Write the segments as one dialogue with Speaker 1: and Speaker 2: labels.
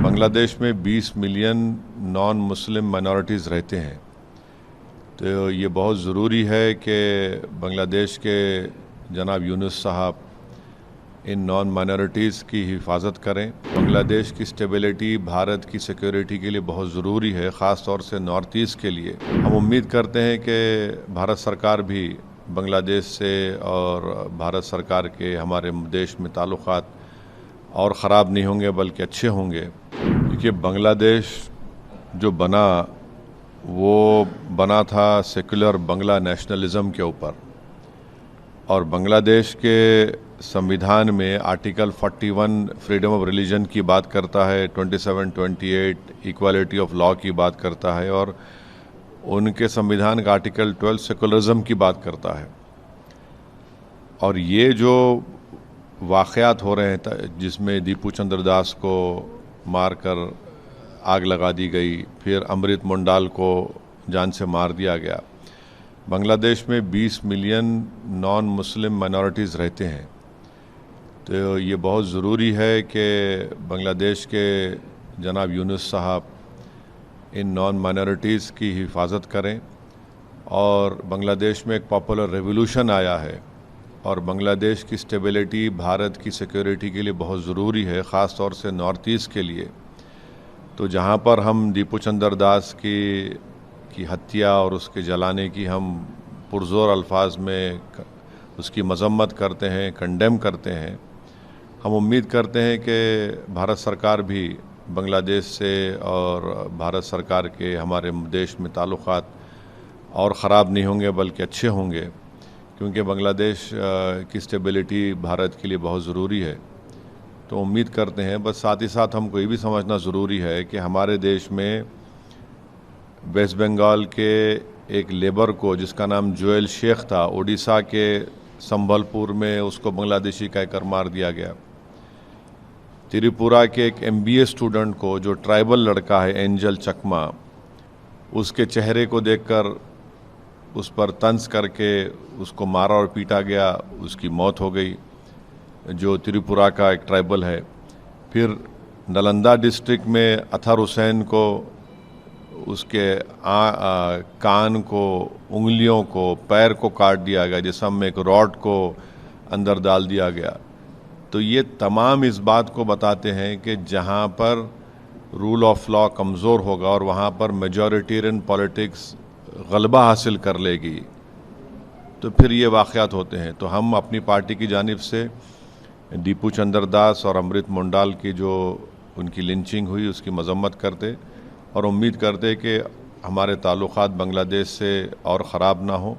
Speaker 1: बांग्लादेश में 20 million non Muslim minorities रहते हैं। तो ये बहुत ज़रूरी है कि बांग्लादेश के जनाब यूनुस साहब इन नॉन माइनॉरिटीज़ की हिफाजत करें। बांग्लादेश की स्टेबिलिटी भारत की सिक्योरिटी के लिए बहुत ज़रूरी है, ख़ास तौर से नॉर्थ ईस्ट के लिए। हम उम्मीद करते हैं कि भारत सरकार भी बांग्लादेश से और भारत सरकार के हमारे देश में ताल्लुक़ात और ख़राब नहीं होंगे बल्कि अच्छे होंगे, क्योंकि बांग्लादेश जो वो बना था सेकुलर बांग्ला नेशनलिज़म के ऊपर। और बांग्लादेश के संविधान में आर्टिकल 41 फ्रीडम ऑफ रिलीजन की बात करता है, 27-28 इक्वालिटी ऑफ लॉ की बात करता है, और उनके संविधान का आर्टिकल 12 सेकुलरिज्म की बात करता है। और ये जो वाक़यात हो रहे हैं जिसमें दीपू चंद्र दास को मारकर आग लगा दी गई, फिर अमृत मुंडाल को जान से मार दिया गया। बांग्लादेश में 20 मिलियन नॉन मुस्लिम माइनॉरिटीज़ रहते हैं। तो ये बहुत ज़रूरी है कि बांग्लादेश के जनाब यूनुस साहब इन नॉन माइनॉरिटीज़ की हिफाजत करें। और बांग्लादेश में एक पॉपुलर रेवोल्यूशन आया है, और बांग्लादेश की स्टेबिलिटी भारत की सिक्योरिटी के लिए बहुत ज़रूरी है, ख़ास तौर से नॉर्थ ईस्ट के लिए। तो जहाँ पर हम दीपू चंद्र दास की हत्या और उसके जलाने की हम पुरज़ोर अल्फाज में उसकी मज़म्मत करते हैं, कंडेम करते हैं, हम उम्मीद करते हैं कि भारत सरकार भी बांग्लादेश से और भारत सरकार के हमारे देश में ताल्लुक़ात और ख़राब नहीं होंगे बल्कि अच्छे होंगे, क्योंकि बांग्लादेश की स्टेबिलिटी भारत के लिए बहुत ज़रूरी है। तो उम्मीद करते हैं, बस साथ ही साथ हमको ये भी समझना ज़रूरी है कि हमारे देश में वेस्ट बंगाल के एक लेबर को, जिसका नाम जोएल शेख था, उड़ीसा के संबलपुर में उसको बांग्लादेशी कहकर मार दिया गया। त्रिपुरा के एक MBA स्टूडेंट को, जो ट्राइबल लड़का है एंजल चकमा, उसके चेहरे को देखकर उस पर तंज करके उसको मारा और पीटा गया, उसकी मौत हो गई, जो त्रिपुरा का एक ट्राइबल है। फिर नालंदा डिस्ट्रिक्ट में अतहर हुसैन को उसके कान को, उंगलियों को, पैर को काट दिया गया, जिसम में एक रॉड को अंदर डाल दिया गया। तो ये तमाम इस बात को बताते हैं कि जहाँ पर रूल ऑफ लॉ कमज़ोर होगा और वहाँ पर मेजॉरिटेरियन पॉलिटिक्स गलबा हासिल कर लेगी, तो फिर ये वाक़यात होते हैं। तो हम अपनी पार्टी की जानिब से दीपू चंद्र दास और अमृत मुंडाल की जो उनकी लिंचिंग हुई उसकी मज़म्मत करते और उम्मीद करते कि हमारे ताल्लुक़ात बांग्लादेश से और ख़राब ना हो,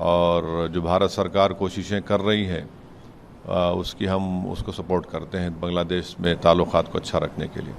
Speaker 1: और जो भारत सरकार कोशिशें कर रही हैं उसकी हम उसको सपोर्ट करते हैं बांग्लादेश में ताल्लुक़ात को अच्छा रखने के लिए।